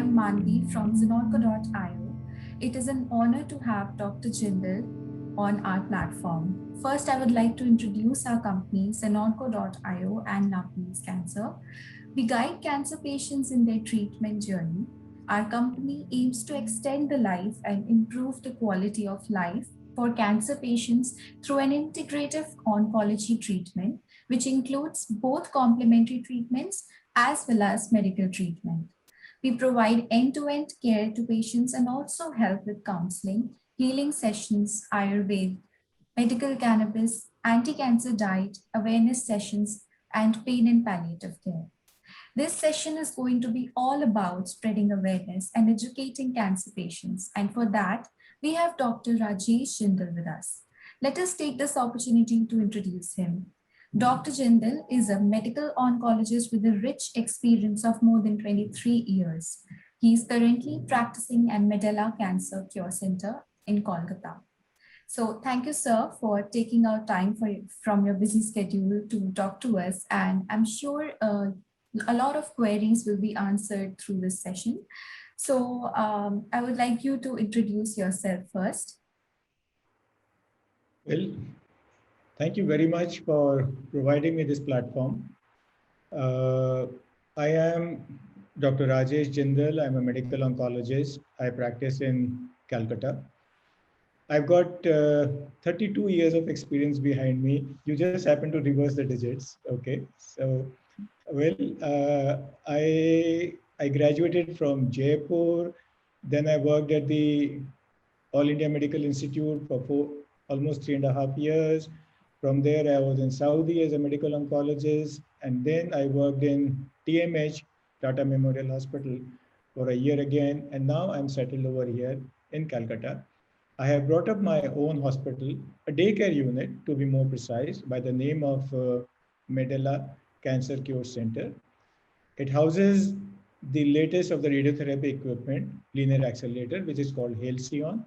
am Manvi from Zenonco.io. It is an honor to have Dr. Jindal on our platform. First, I would like to introduce our company, Zenonco.io and Navne's Cancer. We guide cancer patients in their treatment journey. Our company aims to extend the life and improve the quality of life for cancer patients through an integrative oncology treatment, which includes both complementary treatments as well as medical treatment. We provide end to end care to patients and also help with counseling, healing sessions, Ayurveda, medical cannabis, anti cancer diet, awareness sessions, and pain and palliative care. This session is going to be all about spreading awareness and educating cancer patients. And for that, we have Dr. Rajesh Jindal with us. Let us take this opportunity to introduce him. Dr. Jindal is a medical oncologist with a rich experience of more than 23 years. He is currently practicing at Medela Cancer Cure Center in Kolkata. So thank you, sir, for taking out time from your busy schedule to talk to us. And I'm sure a lot of queries will be answered through this session. So I would like you to introduce yourself first. Well, thank you very much for providing me this platform. I am Dr. Rajesh Jindal. I'm a medical oncologist. I practice in Calcutta. I've got 32 years of experience behind me. You just happen to reverse the digits. Okay. So, well, I graduated from Jaipur. Then I worked at the All India Medical Institute for almost 3.5 years. From there, I was in Saudi as a medical oncologist. And then I worked in TMH, Tata Memorial Hospital, for a year again. And now I'm settled over here in Calcutta. I have brought up my own hospital, a daycare unit to be more precise, by the name of Medela Cancer Cure Center. It houses the latest of the radiotherapy equipment, linear accelerator, which is called Halcyon,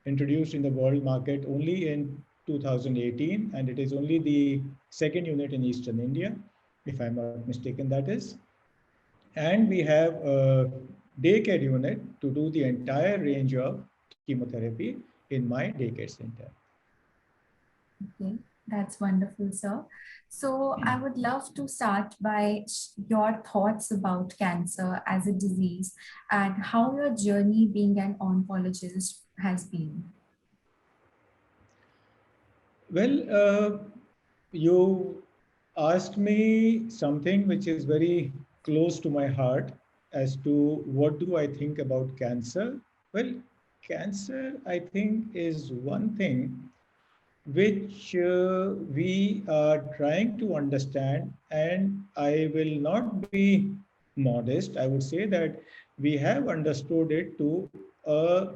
introduced in the world market only in 2018, and it is only the second unit in Eastern India, if I'm not mistaken, that is. And we have a daycare unit to do the entire range of chemotherapy in my daycare center. Okay, that's wonderful, sir. So I would love to start by your thoughts about cancer as a disease and how your journey being an oncologist has been. Well, you asked me something which is very close to my heart as to what do I think about cancer. Well, cancer, I think, is one thing which we are trying to understand, and I will not be modest. I would say that we have understood it to a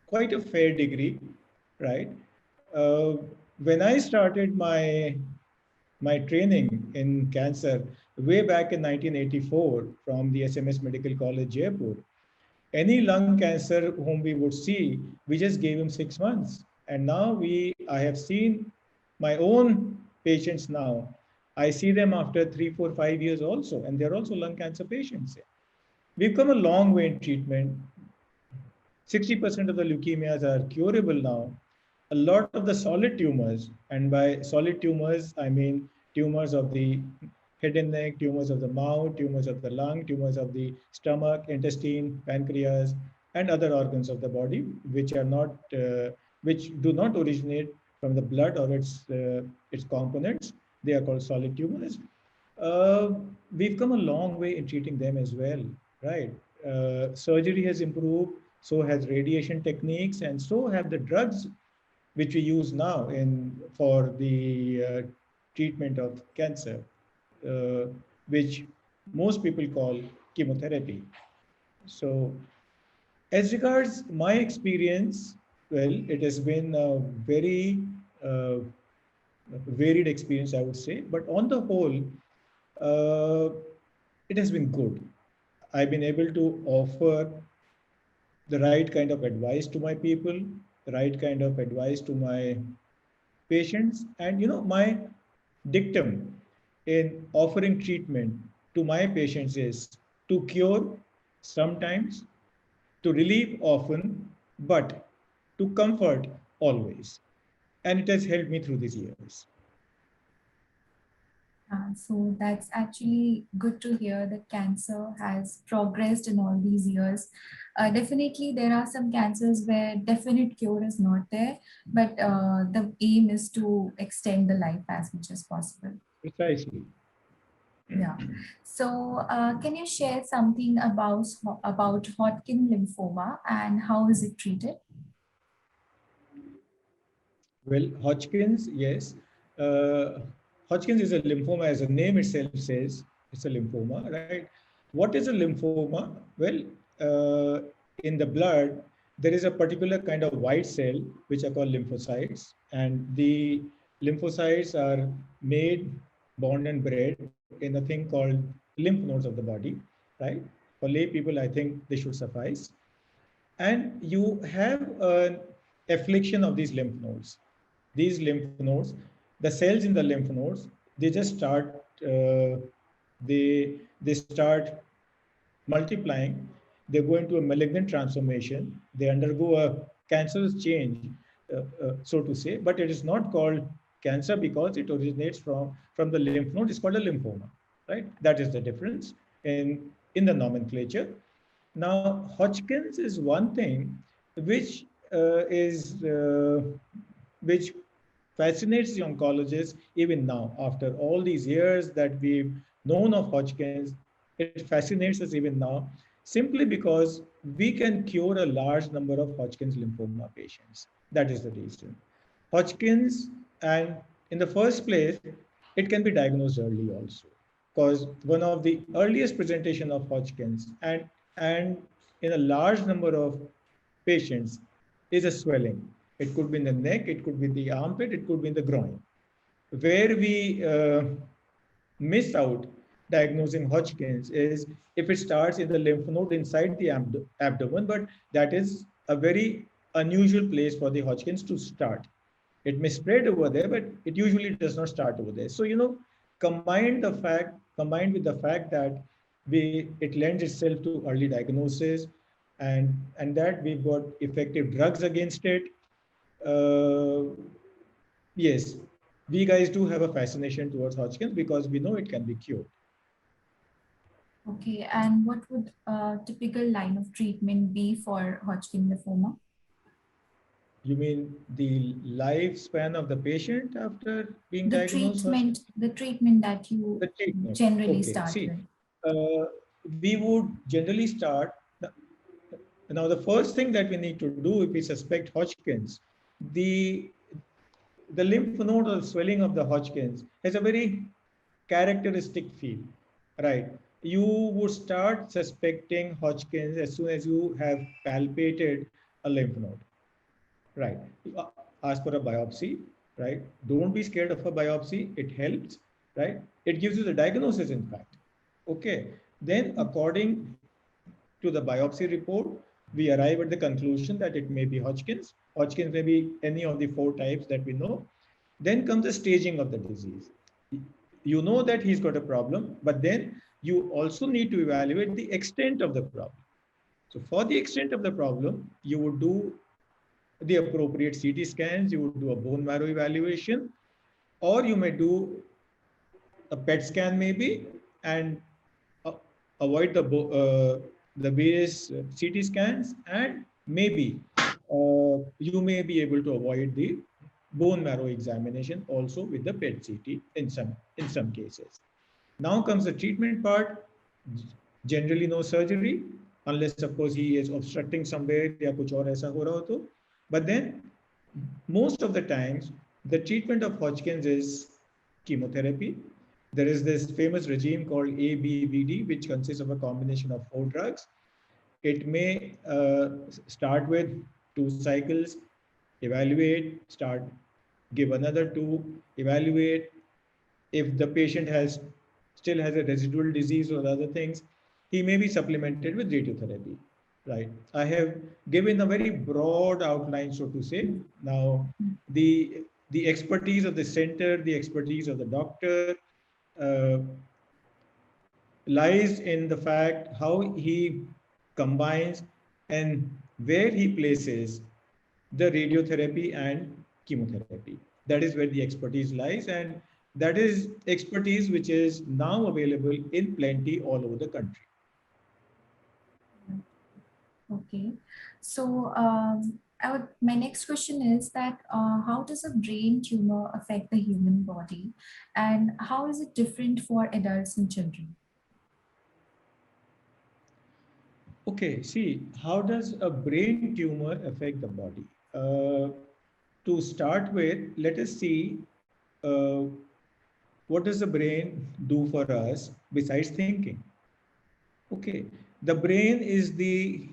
quite a fair degree, right? Uh, when I started my training in cancer way back in 1984 from the SMS Medical College, Jaipur, any lung cancer whom we would see, we just gave him 6 months. And now I have seen my own patients now. I see them after 3, 4, 5 years also, and they're also lung cancer patients. We've come a long way in treatment. 60% of the leukemias are curable now. A lot of the solid tumors, and by solid tumors, I mean tumors of the head and neck, tumors of the mouth, tumors of the lung, tumors of the stomach, intestine, pancreas, and other organs of the body, which are not, which do not originate from the blood or its components. They are called solid tumors. Uh, we've come a long way in treating them as well, right? Surgery has improved, so has radiation techniques, and so have the drugs which we use now for the treatment of cancer, uh, which most people call chemotherapy. So, as regards my experience, well, it has been a very uh, varied experience, I would say. But on the whole, uh, it has been good. I've been able to offer the right kind of advice to my people, the right kind of advice to my patients. And my dictum in offering treatment to my patients is to cure sometimes, to relieve often, but to comfort always. And it has helped me through these years. So that's actually good to hear that cancer has progressed in all these years. Definitely, there are some cancers where definite cure is not there, but the aim is to extend the life as much as possible. Precisely. Yeah. So, can you share something about Hodgkin lymphoma and how is it treated? Well, Hodgkin's, yes. Uh, Hodgkin's is a lymphoma, as the name itself says, it's a lymphoma, right? What is a lymphoma? Well, uh, in the blood, there is a particular kind of white cell, which are called lymphocytes. And the lymphocytes are made, born, and bred in a thing called lymph nodes of the body, right? For lay people, I think they should suffice. And you have an affliction of these lymph nodes. These lymph nodes, the cells in the lymph nodes, they just start, they start multiplying. They go into a malignant transformation. They undergo a cancerous change, so to say. But it is not called cancer because it originates from the lymph node. It's called a lymphoma, right? That is the difference in the nomenclature. Now, Hodgkin's is one thing which is which fascinates the oncologists even now. After all these years that we've known of Hodgkin's, it fascinates us even now, simply because we can cure a large number of Hodgkin's lymphoma patients. That is the reason. Hodgkin's, and in the first place, it can be diagnosed early also, because one of the earliest presentation of Hodgkin's and in a large number of patients is a swelling. It could be in the neck, it could be in the armpit, it could be in the groin. Where we miss out diagnosing Hodgkin's is if it starts in the lymph node inside the abdomen, but that is a very unusual place for the Hodgkin's to start. It may spread over there, but it usually does not start over there. So, combined with the fact that it lends itself to early diagnosis, and that we've got effective drugs against it. Uh, yes, we guys do have a fascination towards Hodgkin's because we know it can be cured. Okay, and what would a typical line of treatment be for Hodgkin lymphoma? You mean the lifespan of the patient after being The diagnosed? treatment, the treatment that you The treatment. generally Okay. start See, with. we would generally start. Now, the first thing that we need to do if we suspect Hodgkin's, the the lymph node or swelling of the Hodgkin's has a very characteristic feel, right? You would start suspecting Hodgkin's as soon as you have palpated a lymph node, right? Ask for a biopsy, right? Don't be scared of a biopsy. It helps, right? It gives you the diagnosis, in fact. Okay. Then, according to the biopsy report, we arrive at the conclusion that it may be Hodgkin's. Hodgkin's may be any of the 4 types that we know. Then comes the staging of the disease. You know that he's got a problem, but then you also need to evaluate the extent of the problem. So for the extent of the problem, you would do the appropriate CT scans, you would do a bone marrow evaluation, or you may do a PET scan maybe, and avoid the various CT scans, and maybe you may be able to avoid the bone marrow examination also with the PET CT in some cases. Now comes the treatment part. Generally no surgery, unless of course he is obstructing somewhere या कुछ और ऐसा हो रहा हो तो. But then most of the times the treatment of Hodgkin's is chemotherapy. There is this famous regime called ABVD, which consists of a combination of 4 drugs. It may start with 2 cycles, evaluate, give another 2, evaluate. If the patient still has a residual disease or other things, he may be supplemented with radiotherapy, right? I have given a very broad outline, so to say. Now, the expertise of the center, the expertise of the doctor, uh, lies in the fact how he combines, and where he places the radiotherapy and chemotherapy. That is where the expertise lies, and that is expertise which is now available in plenty all over the country. Okay. So my next question is that how does a brain tumor affect the human body, and how is it different for adults and children? Okay, see, how does a brain tumor affect the body? To start with, let us see uh, what does the brain do for us besides thinking? Okay, the brain is the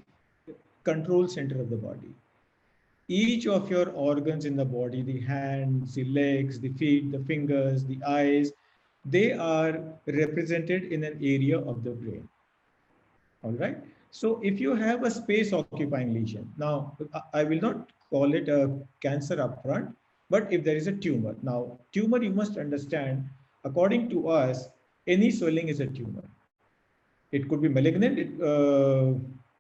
control center of the body. Each of your organs in the body, the hands, the legs, the feet, the fingers, the eyes, they are represented in an area of the brain. All right. So if you have a space occupying lesion, now I will not call it a cancer upfront, but if there is a tumor, now tumor, you must understand, according to us, any swelling is a tumor. It could be malignant,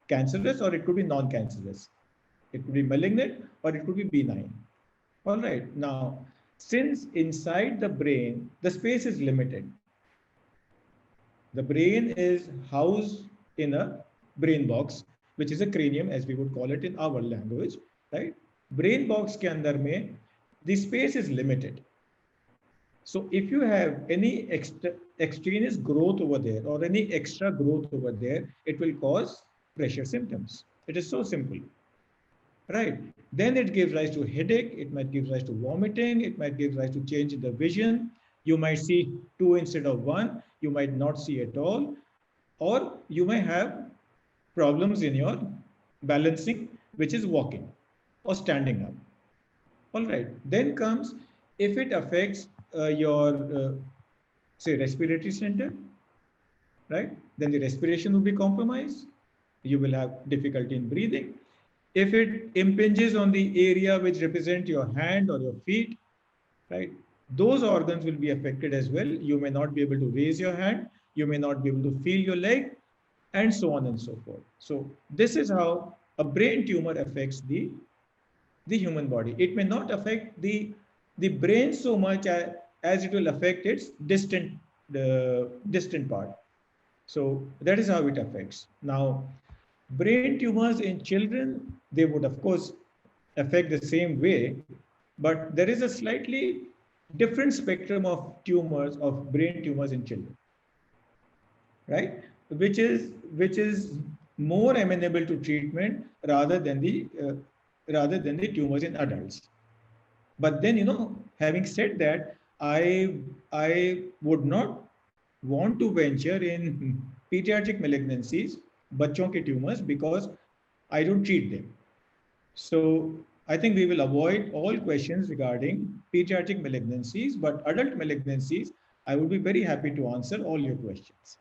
cancerous, or it could be non-cancerous. It could be malignant or it could be benign. All right. Now, since inside the brain, the space is limited. The brain is housed in a brain box, which is a cranium, as we would call it in our language, right? Brain box के अंदर में the space is limited. So if you have any extraneous growth over there or any extra growth over there, it will cause pressure symptoms. It is so simple, right? Then it gives rise to headache. It might give rise to vomiting. It might give rise to change in the vision. You might see two instead of one. You might not see at all. Or you may have problems in your balancing, which is walking or standing up. All right. Then comes if it affects your, say, respiratory center, right? Then the respiration will be compromised. You will have difficulty in breathing. If it impinges on the area which represent your hand or your feet, right? Those organs will be affected as well. You may not be able to raise your hand. You may not be able to feel your leg, and so on and so forth. So this is how a brain tumor affects the human body. It may not affect the brain so much as it will affect its distant part. So that is how it affects. Now, brain tumors in children, they would of course affect the same way, but there is a slightly different spectrum of tumors, of brain tumors in children, right? Which is more amenable to treatment rather than the tumors in adults. But then, having said that, I would not want to venture in pediatric malignancies, बच्चों के tumors, because I don't treat them. So I think we will avoid all questions regarding pediatric malignancies, but adult malignancies, I would be very happy to answer all your questions.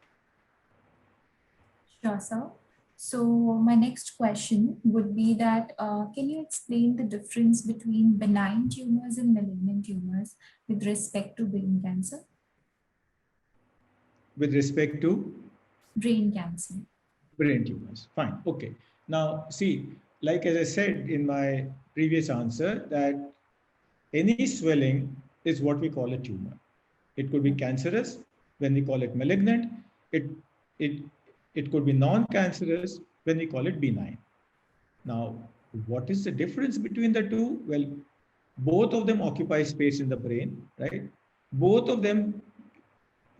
Sure, sir. So my next question would be that can you explain the difference between benign tumors and malignant tumors with respect to brain cancer? With respect to? Brain cancer. Brain tumors. Fine. Okay. Now, see, like as I said in my previous answer, that any swelling is what we call a tumor. It could be cancerous when we call it malignant. It could be non-cancerous when we call it benign. Now, what is the difference between the two? Well, both of them occupy space in the brain, right? Both of them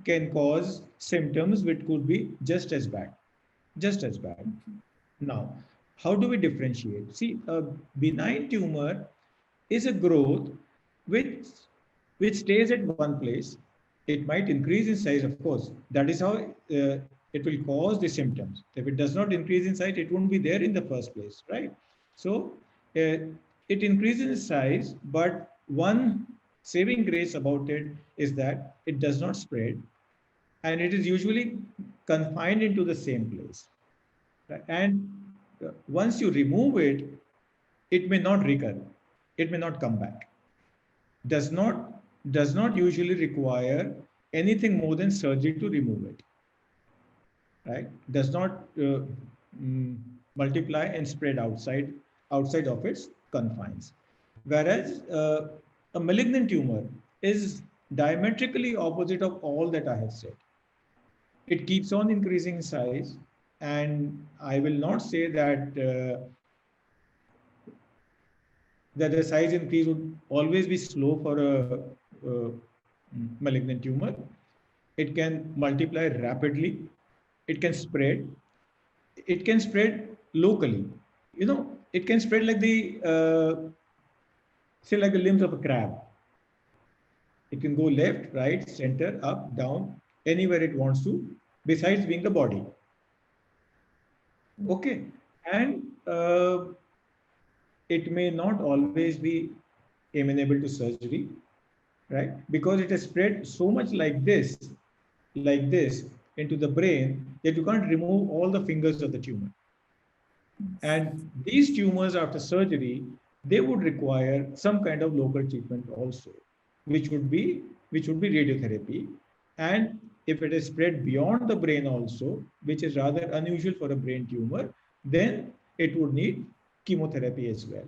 can cause symptoms which could be just as bad. Now, how do we differentiate? See, a benign tumor is a growth which stays at one place. It might increase in size, of course. That is how it will cause the symptoms. If it does not increase in size, it won't be there in the first place, right? So it increases in size, but one saving grace about it is that it does not spread, and it is usually confined into the same place. And once you remove it, it may not recur. It may not come back. Does not usually require anything more than surgery to remove it. Right? Does not multiply and spread outside of its confines. Whereas a malignant tumor is diametrically opposite of all that I have said. It keeps on increasing in size, and I will not say that the size increase would always be slow for a malignant tumor. It can multiply rapidly. It can spread. It can spread locally. It can spread like say like the limbs of a crab. It can go left, right, center, up, down, anywhere it wants to, besides being the body. Okay, and it may not always be amenable to surgery, right? Because it has spread so much like this into the brain that you can't remove all the fingers of the tumor. And these tumors after surgery, they would require some kind of local treatment also, which would be radiotherapy. And if it is spread beyond the brain also, which is rather unusual for a brain tumor, then it would need chemotherapy as well.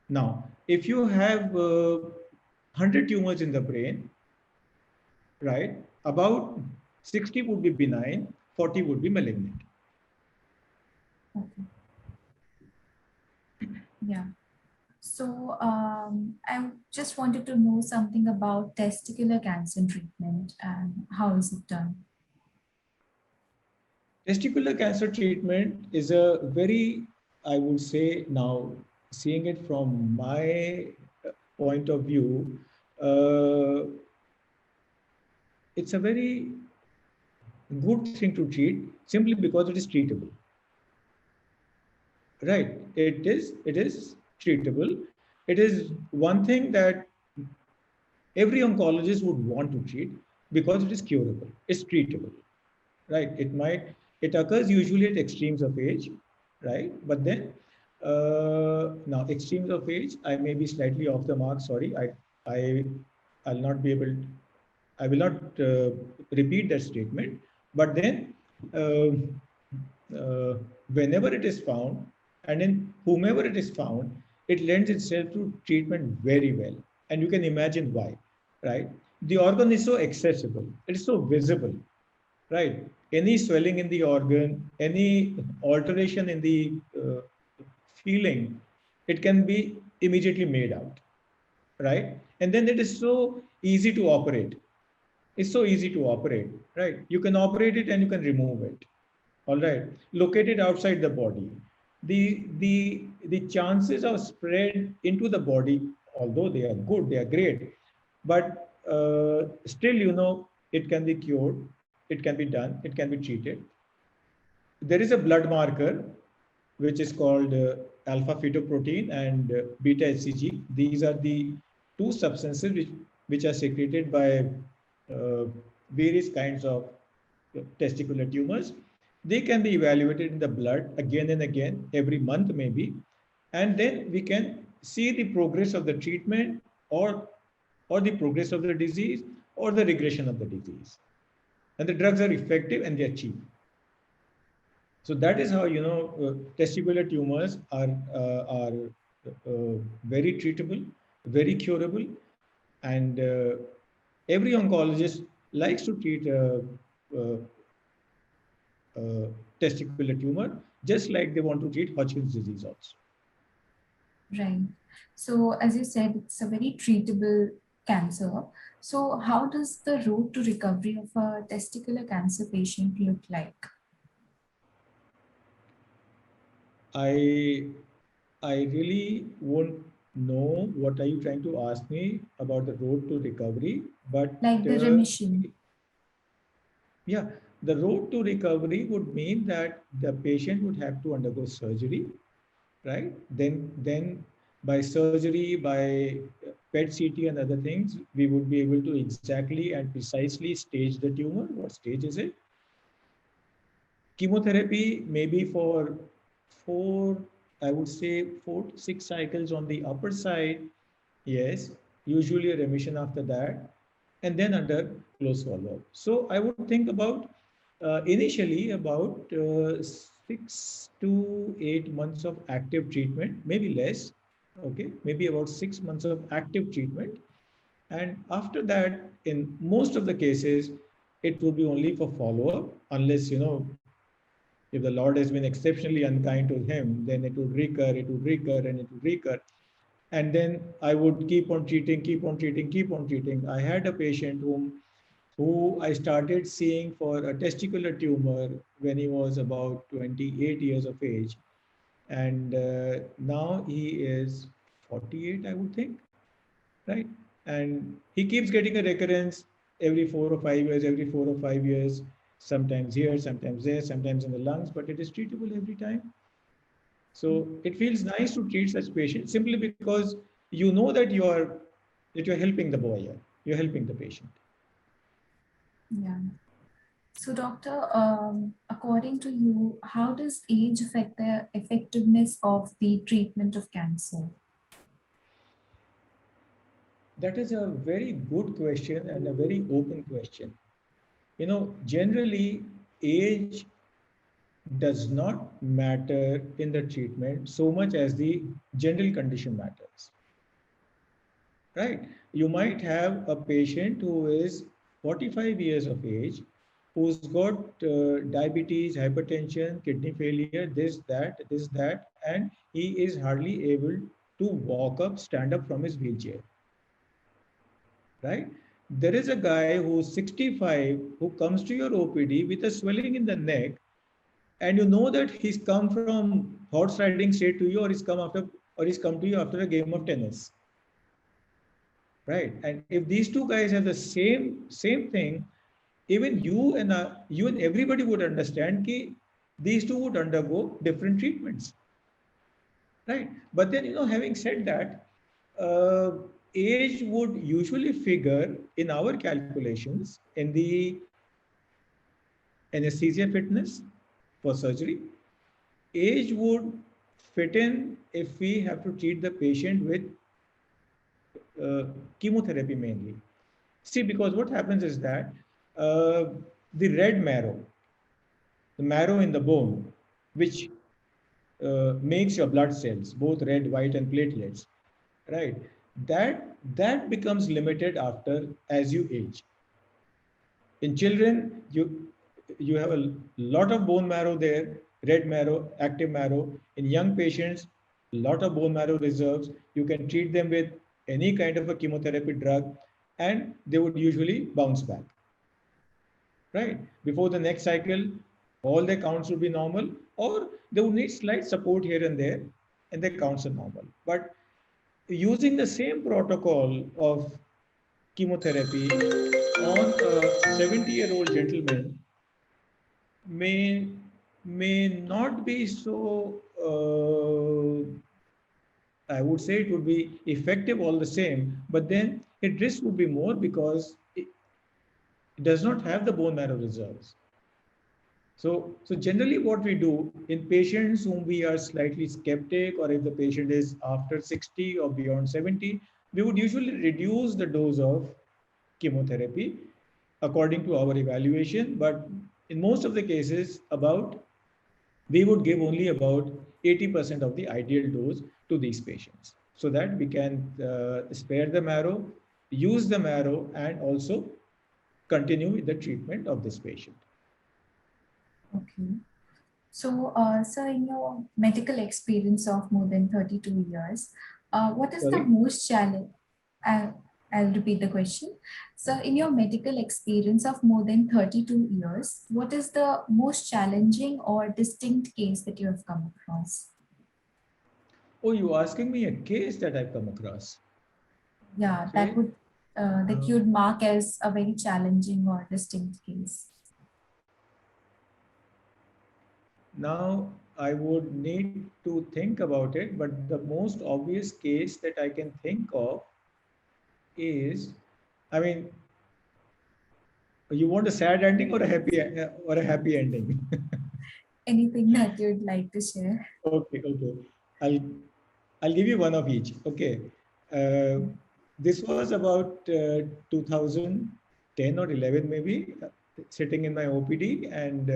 Now, if you have 100 tumors in the brain, right, about 60 would be benign, 40 would be malignant. Okay. Yeah. So I just wanted to know something about testicular cancer treatment and how is it done? Testicular cancer treatment is a very, I would say now, seeing it from my point of view, it's a very good thing to treat simply because it is treatable. Right, it is treatable. It is one thing that every oncologist would want to treat because it is curable, it's treatable, right? It occurs usually at extremes of age, right? But then now extremes of age, I may be slightly off the mark. Sorry, I'll not be able. I will not repeat that statement. But then, whenever it is found, and in whomever it is found, it lends itself to treatment very well. And you can imagine why, right? The organ is so accessible, it is so visible, right? Any swelling in the organ, any alteration in the feeling, it can be immediately made out, right? And then it is so easy to operate. It's so easy to operate, right? You can operate it and you can remove it. All right, located outside the body. The chances of spread into the body, although they are good, they are great, but still, it can be cured, it can be done, it can be treated. There is a blood marker which is called alpha fetoprotein and beta HCG. These are the two substances which are secreted by various kinds of testicular tumors. They can be evaluated in the blood again and again, every month maybe, and then we can see the progress of the treatment or the progress of the disease or the regression of the disease. And the drugs are effective and they are cheap. So that is how testicular tumors are very treatable, very curable, and every oncologist likes to treat testicular tumor, just like they want to treat Hodgkin's disease also. Right. So as you said, it's a very treatable cancer. So how does the road to recovery of a testicular cancer patient look like? I really won't know what are you trying to ask me about the road to recovery, but like the remission. Yeah, the road to recovery would mean that the patient would have to undergo surgery, right? Then by surgery, by PET CT and other things, we would be able to exactly and precisely stage the tumor. What stage is it? Chemotherapy maybe for I would say 4 to 6 cycles on the upper side. Yes, usually a remission after that, and then under close follow-up. So I would think about initially about 6 to 8 months of active treatment, maybe less, okay, maybe about 6 months of active treatment. And after that, in most of the cases, it will be only for follow-up, unless, if the Lord has been exceptionally unkind to him, then it would recur, and it would recur. And then I would keep on treating, keep on treating, keep on treating. I had a patient who I started seeing for a testicular tumor when he was about 28 years of age. And now he is 48, I would think, right? And he keeps getting a recurrence every 4 or 5 years, every 4 or 5 years, sometimes here, sometimes there, sometimes in the lungs, but it is treatable every time. So it feels nice to treat such patients simply because you know that you're helping the boy, you're helping the patient. Yeah. So, doctor, according to you, how does age affect the effectiveness of the treatment of cancer? That is a very good question and a very open question. Generally, age does not matter in the treatment so much as the general condition matters. Right? You might have a patient who is 45 years of age, who's got diabetes, hypertension, kidney failure, this, that, and he is hardly able to walk up, stand up from his wheelchair. Right? There is a guy who's 65 who comes to your OPD with a swelling in the neck, and you know that he's come from horse riding straight to you, or he's come to you after a game of tennis. Right? And if these two guys have the same thing, even you and everybody would understand that these two would undergo different treatments. Right? But then, having said that, uh, age would usually figure in our calculations in the anesthesia fitness for surgery. Age would fit in if we have to treat the patient with chemotherapy mainly. See, because what happens is that uh, the red marrow, the marrow in the bone, which makes your blood cells, both red, white, and platelets, right? That becomes limited after as you age. In children, you have a lot of bone marrow there, red marrow, active marrow. In young patients, a lot of bone marrow reserves. You can treat them with any kind of a chemotherapy drug, and they would usually bounce back. Right? Before the next cycle, all their counts would be normal, or they would need slight support here and there, and their counts are normal. But using the same protocol of chemotherapy on a 70-year-old gentleman may may not be so. I would say it would be effective all the same, but then its risk would be more because it does not have the bone marrow reserves. So generally what we do in patients whom we are slightly skeptic, or if the patient is after 60 or beyond 70, we would usually reduce the dose of chemotherapy according to our evaluation. But in most of the cases, we would give only about 80% of the ideal dose to these patients so that we can spare the marrow, use the marrow, and also continue with the treatment of this patient. Okay. So, sir, in your medical experience of more than 32 years, what is the Sorry? most challenge? I'll repeat the question. So, in your medical experience of more than 32 years, what is the most challenging or distinct case that you have come across? Oh, you're asking me a case that I've come across. Yeah, Okay. that you'd mark as a very challenging or distinct case. Now, I would need to think about it, but the most obvious case that I can think of is, I mean, you want a sad ending or a happy ending? Anything that you'd like to share? Okay. I'll I'll give you one of each. Okay. Uh, this was about 2010 or 11 maybe, sitting in my OPD, and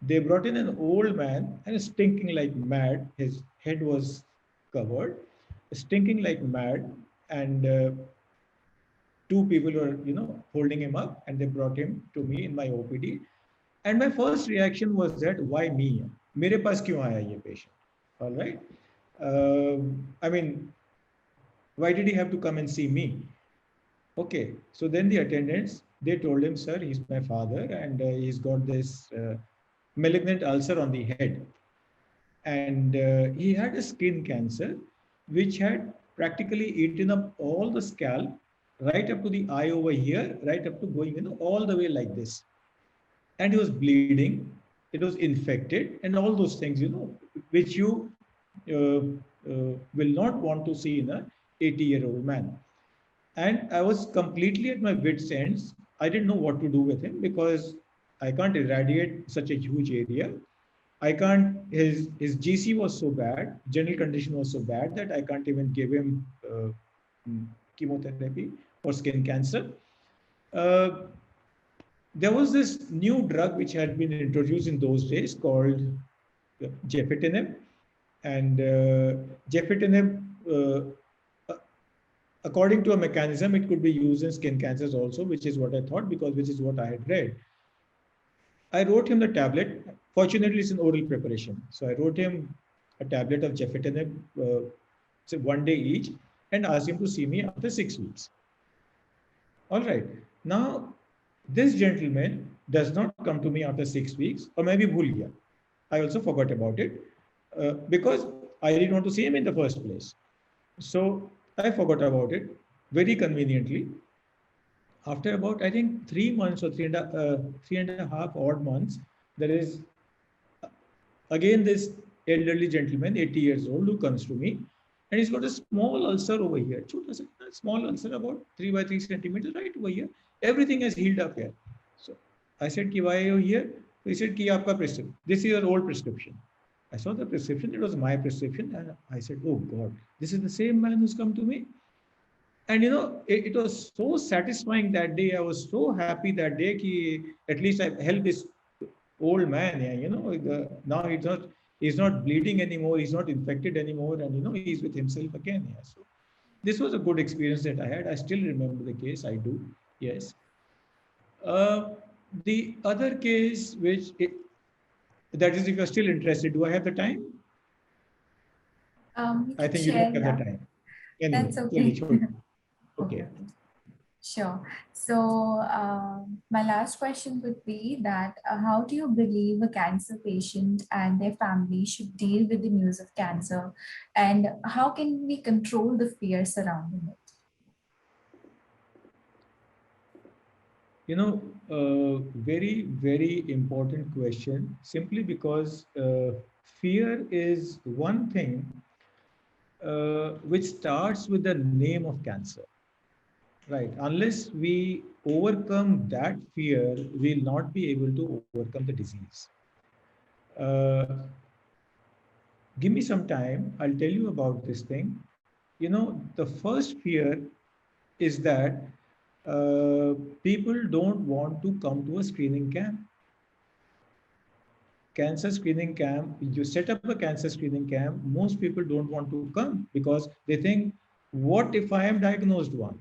They brought in an old man and stinking like mad. His head was covered, stinking like mad, and two people were, holding him up, and they brought him to me in my OPD. And my first reaction was that, why me? मेरे पास क्यों आया ये patient? All right. I mean, why did he have to come and see me? Okay. So then the attendants, they told him, sir, he's my father, and he's got this malignant ulcer on the head. And he had a skin cancer, which had practically eaten up all the scalp, right up to the eye over here, right up to going, all the way like this. And he was bleeding, it was infected, and all those things, which you will not want to see in a 80-year-old man. And I was completely at my wits' ends. I didn't know what to do with him because I can't irradiate such a huge area. I can't, his GC was so bad, general condition was so bad that I can't even give him chemotherapy for skin cancer. Uh, there was this new drug which had been introduced in those days called gefitinib. And gefitinib, according to a mechanism, it could be used in skin cancers also, which is what I thought, because which is what I had read. I wrote him the tablet. Fortunately, it's an oral preparation. So I wrote him a tablet of gefitinib, so 1 day each, and asked him to see me after 6 weeks. All right. Now, this gentleman does not come to me after 6 weeks, or maybe bhul gaya. I also forgot about it because I didn't want to see him in the first place. So I forgot about it very conveniently. After about, I think, 3 months or three and a half odd months, there is again this elderly gentleman, 80 years old, who comes to me, and he's got a small ulcer over here. Small ulcer about 3 by 3 centimeters right over here. Everything has healed up here. So I said, why are you here? So he said, aapka prescription. This is your old prescription. I saw the prescription. It was my prescription. And I said, oh God, this is the same man who's come to me. And it was so satisfying that day. I was so happy that day that at least I helped this old man. Now he's not bleeding anymore. He's not infected anymore. And he's with himself again. Yeah. So this was a good experience that I had. I still remember the case. I do. Yes. The other case, that is, if you're still interested, do I have the time? I think you don't have the time. Anyway, that's okay. Okay. Sure. So my last question would be that how do you believe a cancer patient and their family should deal with the news of cancer, and how can we control the fear surrounding it? Very, very important question, simply because fear is one thing which starts with the name of cancer. Right. Unless we overcome that fear, we'll not be able to overcome the disease. Give me some time. I'll tell you about this thing. The first fear is that people don't want to come to a screening camp. Cancer screening camp, you set up a cancer screening camp, most people don't want to come because they think, what if I am diagnosed one?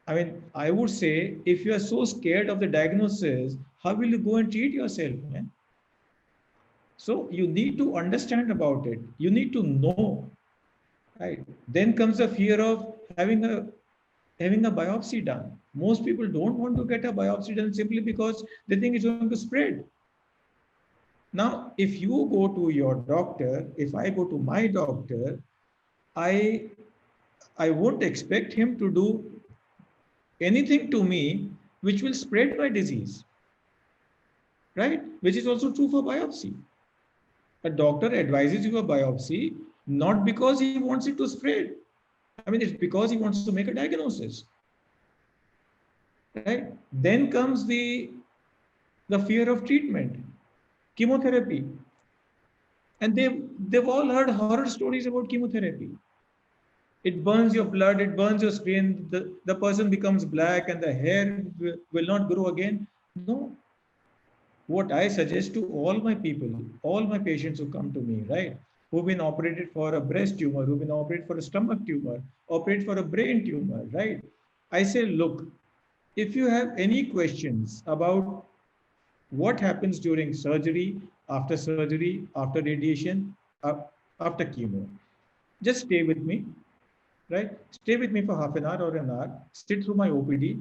I mean, I would say, if you are so scared of the diagnosis, how will you go and treat yourself, man? So you need to understand about it. You need to know, right? Then comes the fear of having a biopsy done. Most people don't want to get a biopsy done simply because they think it's going to spread. Now, if you go to your doctor, if I go to my doctor, I won't expect him to do anything to me which will spread my disease, right? Which is also true for biopsy. A doctor advises you a biopsy not because he wants it to spread. I mean, it's because he wants to make a diagnosis, right? Then comes the fear of treatment, chemotherapy. And they've all heard horror stories about chemotherapy. It burns your blood, it burns your skin, the person becomes black and the hair will not grow again. No. what I suggest to all my people, all my patients who come to me, right, who've been operated for a breast tumor, who've been operated for a stomach tumor, operated for a brain tumor, right? I say, look, if you have any questions about what happens during surgery, after radiation, after chemo, just stay with me, right? Stay with me for half an hour or an hour, sit through my OPD.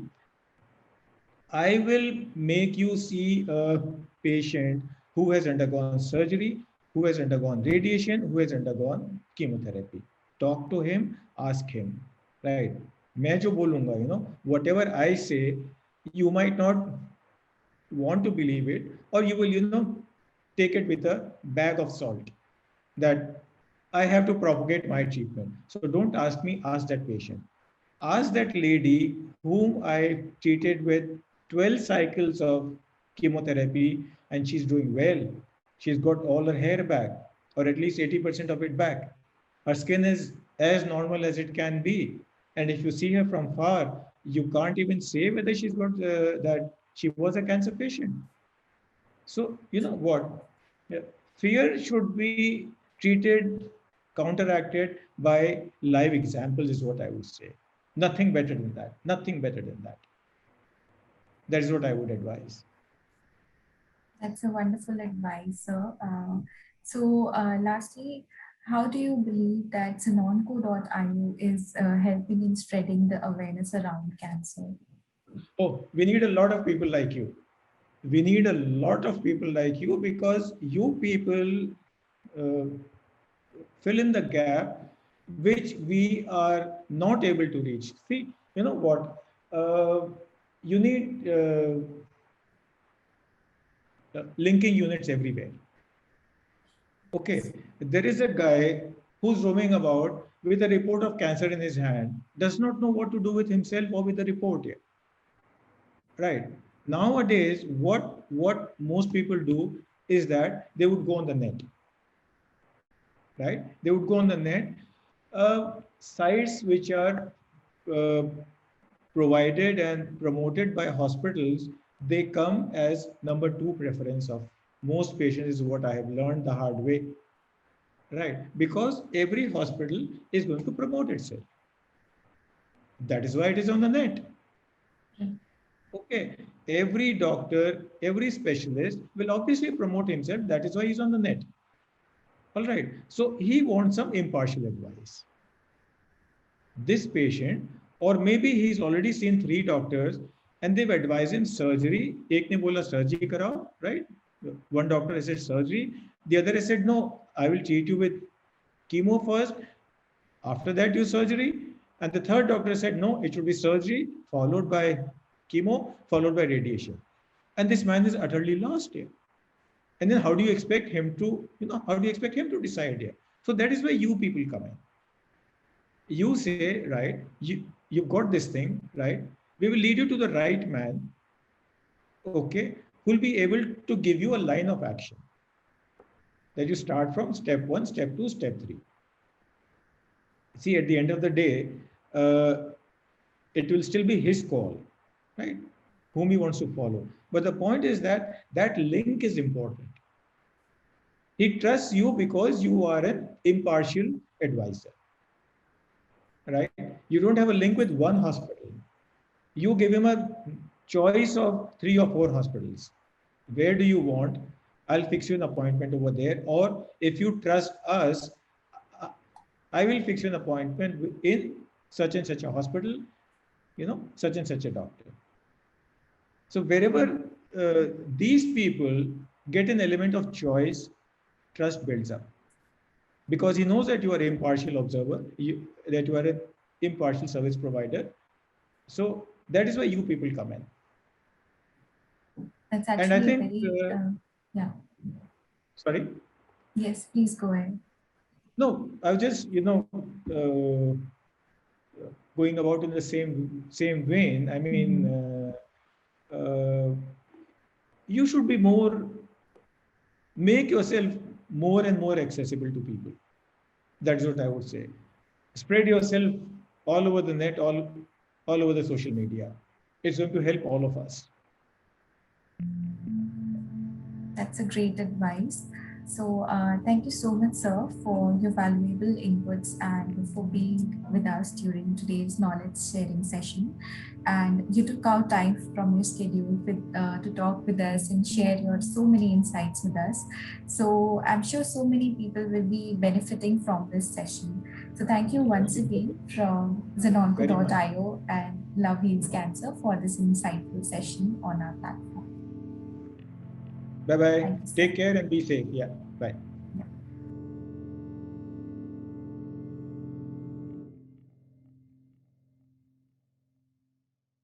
I will make you see a patient who has undergone surgery, who has undergone radiation, who has undergone chemotherapy. Talk to him, ask him, right? मैं जो बोलूँगा, whatever I say, you might not want to believe it, or you will, take it with a bag of salt that I have to propagate my treatment. So don't ask me, ask that patient. Ask that lady whom I treated with 12 cycles of chemotherapy and she's doing well. She's got all her hair back, or at least 80% of it back. Her skin is as normal as it can be. And if you see her from far, you can't even say whether she's got that she was a cancer patient. So, you know what? Yeah. Fear should be treated, counteracted by live examples, is what I would say. Nothing better than that. Nothing better than that. That is what I would advise. That's a wonderful advice, sir. Lastly, how do you believe that Sanonco.io is helping in spreading the awareness around cancer? Oh, we need a lot of people like you. We need a lot of people like you because you people uh, fill in the gap which we are not able to reach. See, you know what? You need linking units everywhere. Okay, there is a guy who's roaming about with a report of cancer in his hand, does not know what to do with himself or with the report yet. Right. Nowadays, what most people do is that they would go on the net. Right? They would go on the net. Sites which are uh, provided and promoted by hospitals, they come as number two preference of most patients, is what I have learned the hard way. Right? Because every hospital is going to promote itself. That is why it is on the net. Okay. Every doctor, every specialist will obviously promote himself. That is why he's on the net. All right. So he wants some impartial advice. This patient, or maybe he's already seen 3 doctors and they've advised him surgery. Ek ne bola surgery karao, right? One doctor has said surgery. The other has said, no, I will treat you with chemo first. After that, do surgery. And the third doctor said, no, it should be surgery followed by chemo, followed by radiation. And this man is utterly lost here. And then how do you expect him to, how do you expect him to decide here? So that is where you people come in. You say, right, you've got this thing, right? We will lead you to the right man, okay, who will be able to give you a line of action. That you start from step 1, step 2, step 3. See, at the end of the day, it will still be his call, right? Whom he wants to follow. But the point is that that link is important. He trusts you because you are an impartial advisor, right? You don't have a link with one hospital. You give him a choice of 3 or 4 hospitals. Where do you want? I'll fix you an appointment over there. Or if you trust us, I will fix you an appointment in such and such a hospital, such and such a doctor. So wherever these people get an element of choice, trust builds up. Because he knows that you are an impartial observer, that you are an impartial service provider. So that is why you people come in. That's actually, and I think, yeah. Sorry? Yes, please go ahead. No, I was just, going about in the same vein. I mean, you should be make yourself more and more accessible to people. That's what I would say. Spread yourself all over the net, all over the social media. It's going to help all of us. That's a great advice. So thank you so much, sir, for your valuable inputs and for being with us during today's knowledge sharing session. And you took out time from your schedule to talk with us and share your so many insights with us. So I'm sure so many people will be benefiting from this session. So thank you once Thank you again from very much. Zenonco.io and Love Heals Cancer for this insightful session on our platform. Bye bye. Thank you, sir. Take care and be safe. Yeah. Bye.